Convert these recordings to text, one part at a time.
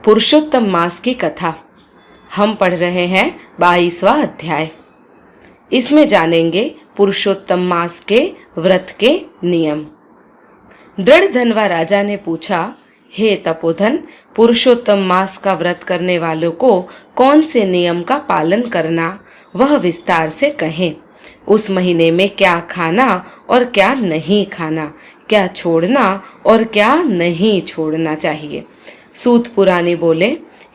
पुरुषोत्तम मास की कथा। हम पढ़ रहे हैं 22वां अध्याय। इसमें जानेंगे पुरुषोत्तम मास के व्रत के नियम। दृढ़ धनवा राजा ने पूछा, हे तपोधन, पुरुषोत्तम मास का व्रत करने वालों को कौन से नियम का पालन करना, वह विस्तार से कहें। उस महीने में क्या खाना और क्या नहीं खाना, क्या छोड़ना और क्या नहीं छोड़ना चाहिए। सूत पुराणी बोले,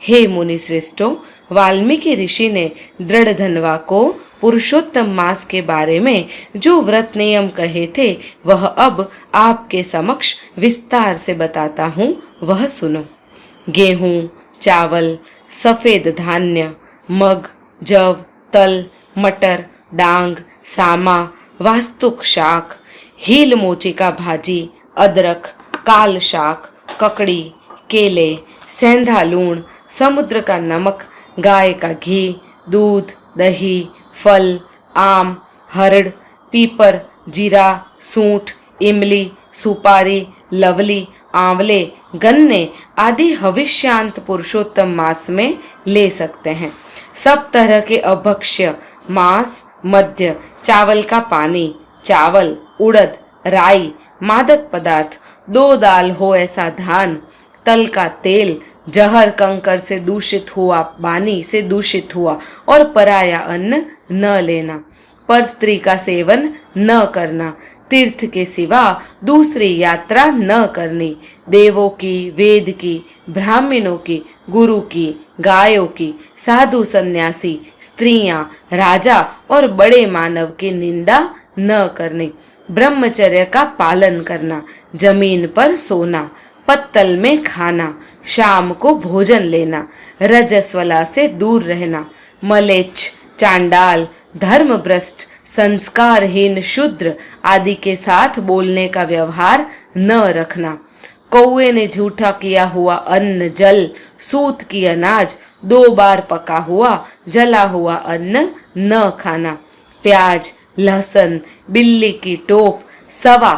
हे मुनि श्रेष्ठों, वाल्मीकि ऋषि ने दृढ़ धनवा को पुरुषोत्तम मास के बारे में जो व्रत नियम कहे थे, वह अब आपके समक्ष विस्तार से बताता हूँ, वह सुनो। गेहूं, चावल, सफेद धान्य, मग, जव, तल, मटर, डांग, सामा, वास्तुक शाक, हील मोची का भाजी, अदरक, काल शाक, ककड़ी, केले, सेंधा लूण, समुद्र का नमक, गाय का घी, दूध, दही, फल, आम, हरड़, पीपर, जीरा, सूंठ, इमली, सुपारी, लवली, आंवले, गन्ने आदि हविष्यांत पुरुषोत्तम मास में ले सकते हैं। सब तरह के अभक्ष्य मांस, मध्य, चावल का पानी, चावल, उड़द, राई, मादक पदार्थ, 2 दाल हो ऐसा धान, तल का तेल, जहर कंकर से दूषित हुआ, पानी से दूषित हुआ और पराया अन्न न लेना, पर स्त्री का सेवन न करना, तीर्थ के सिवा दूसरी यात्रा न करनी, देवों की, वेद की, ब्राह्मणों की, गुरु की, गायों की, साधु सन्यासी, स्त्रियां, राजा और बड़े मानव की निंदा न करनी, ब्रह्मचर्य का पालन करना, जमीन पर सोना, पत्तल में खाना, शाम को भोजन लेना, रजस्वला से दूर रहना, मलेच्छ, चांडाल, धर्मभ्रष्ट, संस्कारहीन शूद्र आदि के साथ बोलने का व्यवहार न रखना, कौए ने झूठा किया हुआ अन्न, जल, सूत की अनाज, 2 बार पका हुआ, जला हुआ अन्न न खाना, प्याज, लहसुन, बिल्ली की टोप, सवा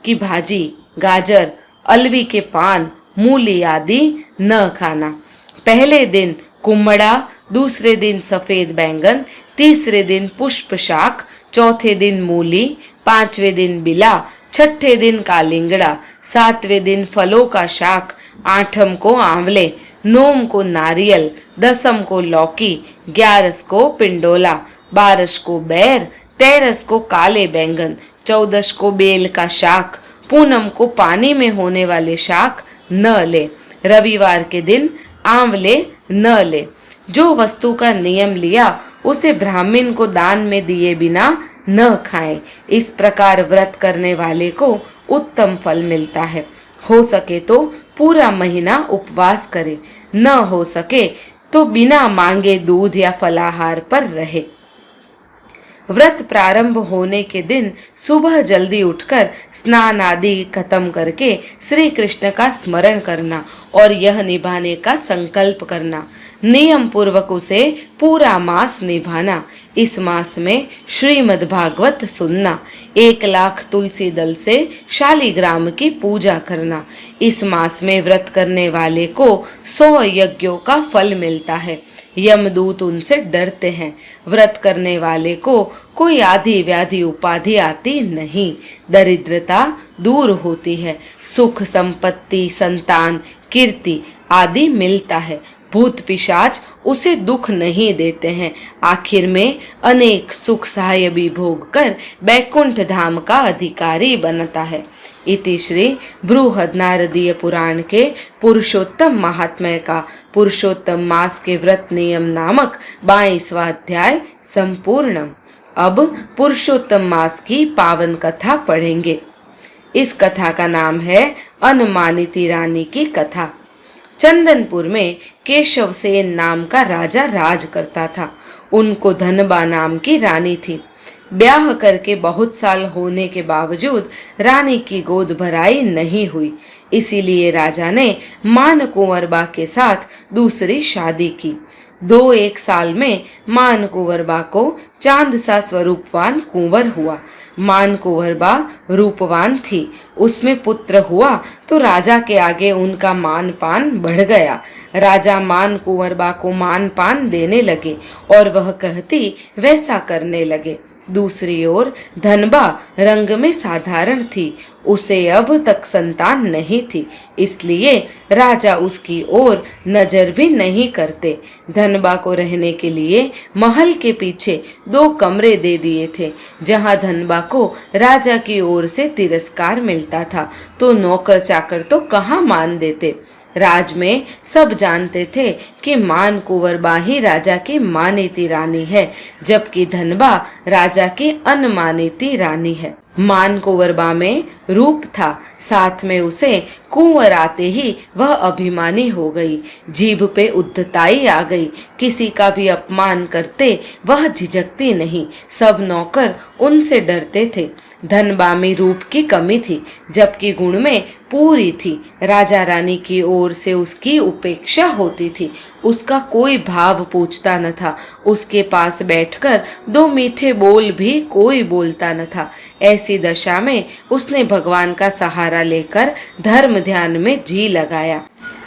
की भाजी, गाजर, अलवी के पान, मूली आदि न खाना। पहले दिन कुम्हड़ा, दूसरे दिन सफेद बैंगन, तीसरे दिन पुष्प शाक, चौथे दिन मूली, 5वें दिन बिला, 6ठे दिन कालिंगड़ा, 7वें दिन फलों का शाक, 8म को आंवले, 9म को नारियल, 10म को लौकी, 11 को पिंडोला, 12 को बैर, 13 को काले बैंगन, 14 को बेल का शाक, पूनम को पानी में होने वाले शाक न ले, रविवार के दिन आंवले न ले। जो वस्तु का नियम लिया उसे ब्राह्मण को दान में दिए बिना न खाएं। इस प्रकार व्रत करने वाले को उत्तम फल मिलता है। हो सके तो पूरा महीना उपवास करे, न हो सके तो बिना मांगे दूध या फलाहार पर रहे। व्रत प्रारंभ होने के दिन सुबह जल्दी उठकर स्नान आदि खत्म करके श्री कृष्ण का स्मरण करना और यह निभाने का संकल्प करना, नियम पूर्वक उसे पूरा मास निभाना। इस मास में श्रीमद् भागवत सुनना, 1,00,000 तुलसी दल से शालिग्राम की पूजा करना। इस मास में व्रत करने वाले को 100 यज्ञों का फल मिलता है। यमदूत उनसे डरते हैं। व्रत करने वाले को कोई आदि व्याधि उपाधि आती नहीं, दरिद्रता दूर होती है, सुख संपत्ति, संतान, कीर्ति आदि मिलता है, भूत पिशाच उसे दुख नहीं देते हैं। आखिर में अनेक सुख सहायभी भोग कर बैकुंठ धाम का अधिकारी बनता है। इति श्री बृहद नारदीय पुराण के पुरुषोत्तम महात्म्य का पुरुषोत्तम मास के व्रत नियम नामक 22वां अध्याय संपूर्ण। अब पुरुषोत्तम मास की पावन कथा पढ़ेंगे। इस कथा का नाम है अनुमानिती रानी की कथा। चंदनपुर में केशवसेन नाम का राजा राज करता था। उनको धनबा नाम की रानी थी। ब्याह करके बहुत साल होने के बावजूद रानी की गोद भराई नहीं हुई, इसीलिए राजा ने मान कुंवरबा के साथ दूसरी शादी की। 2-1 साल में मान कुंवरबा को चांद सा स्वरूपवान कुंवर हुआ। मान कुंवरबा रूपवान थी, उसमें पुत्र हुआ तो राजा के आगे उनका मान पान बढ़ गया। राजा मान कुंवरबा को मान पान देने लगे और वह कहती वैसा करने लगे। दूसरी ओर धनबा रंग में साधारण थी, उसे अब तक संतान नहीं थी, इसलिए राजा उसकी ओर नजर भी नहीं करते। धनबा को रहने के लिए महल के पीछे 2 कमरे दे दिए थे। जहां धनबा को राजा की ओर से तिरस्कार मिलता था तो नौकर चाकर तो कहाँ मान देते। राज में सब जानते थे कि मान कुंवरबा ही राजा की मानीती रानी है, जबकि धनबा राजा की अनमानीती रानी है। मान कुंवरबा में रूप था, साथ में उसे कुंवर आते ही वह अभिमानी हो गई। जीभ पे उद्धताई आ गई, किसी का भी अपमान करते वह झिझकती नहीं, सब नौकर उनसे डरते थे। धनबा में रूप की कमी थी, जबकि गुण में पूरी थी। राजा रानी की ओर से उसकी उपेक्षा होती थी, उसका कोई भाव पूछता न था, उसके पास बैठकर 2 मीठे बोल भी कोई बोलता न था। ऐसी दशा में उसने भगवान का सहारा लेकर धर्म ध्यान में जी लगाया।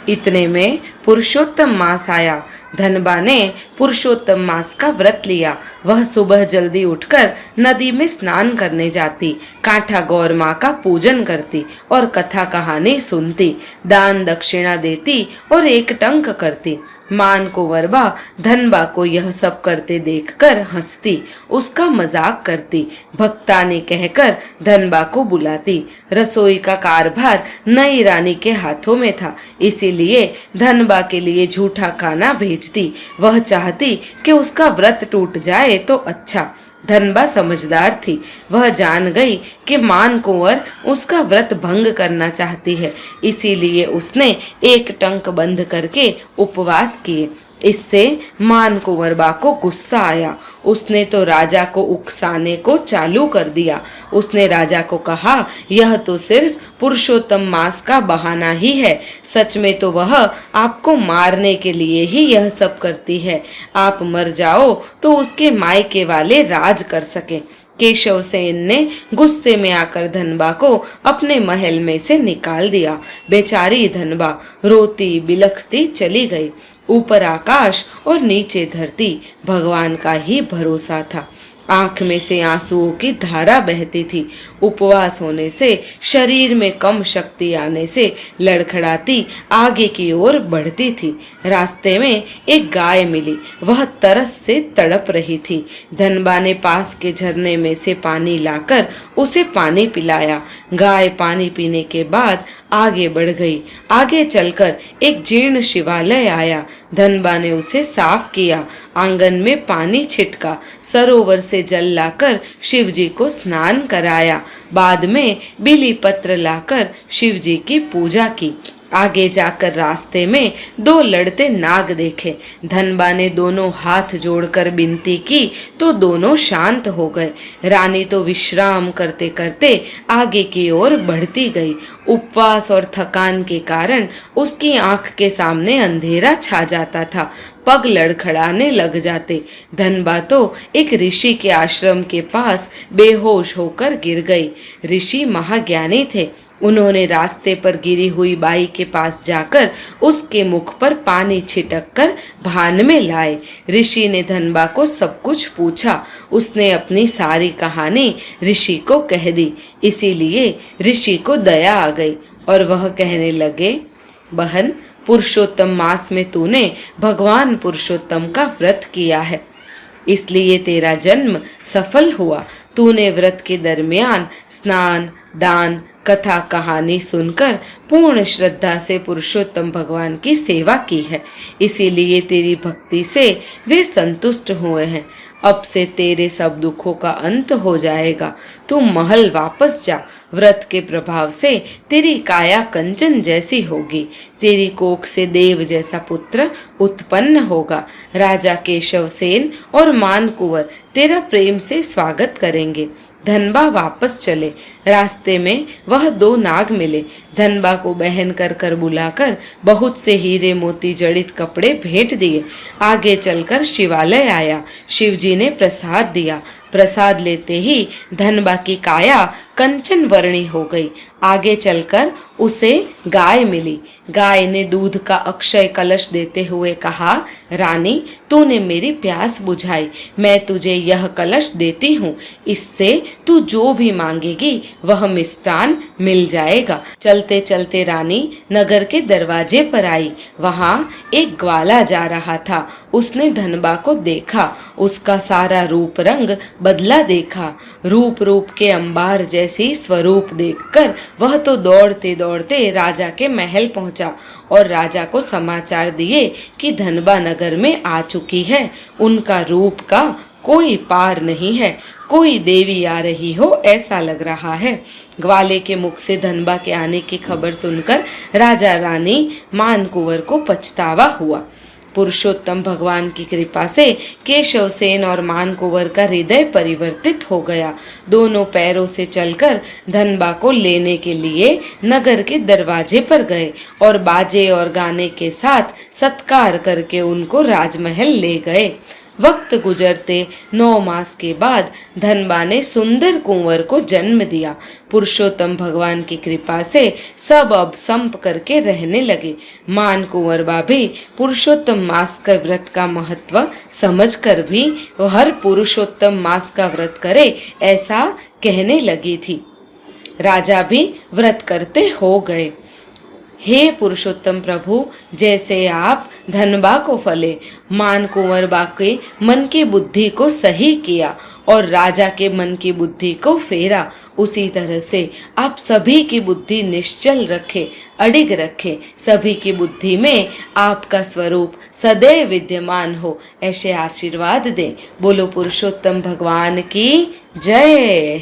इतने में पुरुषोत्तम मास आया। धनबा ने पुरुषोत्तम मास का व्रत लिया। वह सुबह जल्दी उठकर नदी में स्नान करने जाती, कांठा गौर माँ का पूजन करती और कथा कहानी सुनती, दान दक्षिणा देती और एक टंक करती। मान कुंवरबा धनबा को यह सब करते देखकर हंसती, उसका मजाक करती, भक्तानी कहकर धनबा को बुलाती। रसोई का कारभार नई रानी के हाथों में था, इसीलिए धनबा के लिए झूठा खाना भेजती। वह चाहती कि उसका व्रत टूट जाए तो अच्छा। धनबा समझदार थी, वह जान गई कि मान कुंवर उसका व्रत भंग करना चाहती है, इसीलिए उसने एक टंक बंद करके उपवास किए। इससे मान कुंवरबा को गुस्सा आया। उसने तो राजा को उकसाने को चालू कर दिया। उसने राजा को कहा, यह तो सिर्फ पुरुषोत्तम मास का बहाना ही है, सच में तो वह आपको मारने के लिए ही यह सब करती है। आप मर जाओ तो उसके मायके वाले राज कर सके। केशव सेन ने गुस्से में आकर धनबा को अपने महल में से निकाल दिया। बेचारी धनबा रोती बिलखती चली गई। ऊपर आकाश और नीचे धरती, भगवान का ही भरोसा था। आंख में से आंसुओं की धारा बहती थी। उपवास होने से शरीर में कम शक्ति आने से लड़खड़ाती आगे की ओर बढ़ती थी। रास्ते में एक गाय मिली, वह तरस से तड़प रही थी। धनबा ने पास के झरने में से पानी लाकर उसे पानी पिलाया। गाय पानी पीने के बाद आगे बढ़ गई। आगे चलकर एक जीर्ण शिवालय आया। धनबा ने उसे साफ किया, आंगन में पानी छिटका, सरोवर से जल लाकर शिवजी को स्नान कराया। बाद में बिली पत्र लाकर शिवजी की पूजा की। आगे जाकर रास्ते में 2 लड़ते नाग देखे। धनबा ने दोनों हाथ जोड़कर विनती की तो दोनों शांत हो गए। रानी तो विश्राम करते करते आगे की ओर बढ़ती गई। उपवास और थकान के कारण उसकी आंख के सामने अंधेरा छा जाता था, पग लड़खड़ाने लग जाते। धनबा तो एक ऋषि के आश्रम के पास बेहोश होकर गिर गई। ऋषि महाज्ञानी थे। उन्होंने रास्ते पर गिरी हुई बाई के पास जाकर उसके मुख पर पानी छिटक कर भान में लाए। ऋषि ने धनबा को सब कुछ पूछा। उसने अपनी सारी कहानी ऋषि को कह दी। इसीलिए ऋषि को दया आ गई और वह कहने लगे, बहन, पुरुषोत्तम मास में तूने भगवान पुरुषोत्तम का व्रत किया है, इसलिए तेरा जन्म सफल हुआ। तूने व्रत के दरमियान स्नान दान, कथा कहानी सुनकर पूर्ण श्रद्धा से पुरुषोत्तम भगवान की सेवा की है, इसीलिए तेरी भक्ति से वे संतुष्ट हुए हैं। अब से तेरे सब दुखों का अंत हो जाएगा। तू महल वापस जा। व्रत के प्रभाव से तेरी काया कंचन जैसी होगी। तेरी कोख से देव जैसा पुत्र उत्पन्न होगा। राजा केशवसेन और मानकुंवर तेरा प्रेम से स्वागत करेंगे। धनबा वापस चले। रास्ते में वह दो नाग मिले। धनबा को बहन कर कर बुलाकर बहुत से हीरे मोती जड़ित कपड़े भेंट दिए। आगे चलकर शिवालय आया। शिवजी ने प्रसाद दिया। प्रसाद लेते ही धनबा की काया कंचन वर्णी हो गई। आगे चलकर उसे गाय मिली। गाय ने दूध का अक्षय कलश देते हुए कहा, रानी, तूने मेरी प्यास बुझाई, मैं तुझे यह कलश देती हूँ। इससे तू जो भी मांगेगी वह मिष्टान मिल जाएगा। चलते चलते रानी नगर के दरवाजे पर आई। वहाँ एक ग्वाला जा रहा था। उसने धनबा को देखा। उसका सारा रूप रंग बदला देखा। रूप रूप के अंबार जैसी स्वरूप देखकर वह तो दौड़ते दौड़ते राजा के महल पहुंचा और राजा को समाचार दिए कि धनबा नगर में आ चुकी है। उनका रूप का कोई पार नहीं है। कोई देवी आ रही हो ऐसा लग रहा है। ग्वाले के मुख से धनबा के आने की खबर सुनकर राजा रानी मानकुंवर को पछतावा हुआ। पुरुषोत्तम भगवान की कृपा से केशवसेन और मानकुंवर का हृदय परिवर्तित हो गया। दोनों पैरों से चलकर धनबा को लेने के लिए नगर के दरवाजे पर गए और बाजे और गाने के साथ सत्कार करके उनको राजमहल ले गए। वक्त गुजरते 9 मास के बाद धनबा ने सुंदर कुंवर को जन्म दिया। पुरुषोत्तम भगवान की कृपा से सब अब संप करके रहने लगे। मानकुंवर भी पुरुषोत्तम मास का व्रत का महत्व समझकर भी हर पुरुषोत्तम मास का व्रत करे ऐसा कहने लगी थी। राजा भी व्रत करते हो गए। हे पुरुषोत्तम प्रभु, जैसे आप धनबा को फले, मानकुंवर बा के मन की बुद्धि को सही किया और राजा के मन की बुद्धि को फेरा, उसी तरह से आप सभी की बुद्धि निश्चल रखे, अडिग रखे। सभी की बुद्धि में आपका स्वरूप सदैव विद्यमान हो, ऐसे आशीर्वाद दें। बोलो पुरुषोत्तम भगवान की जय।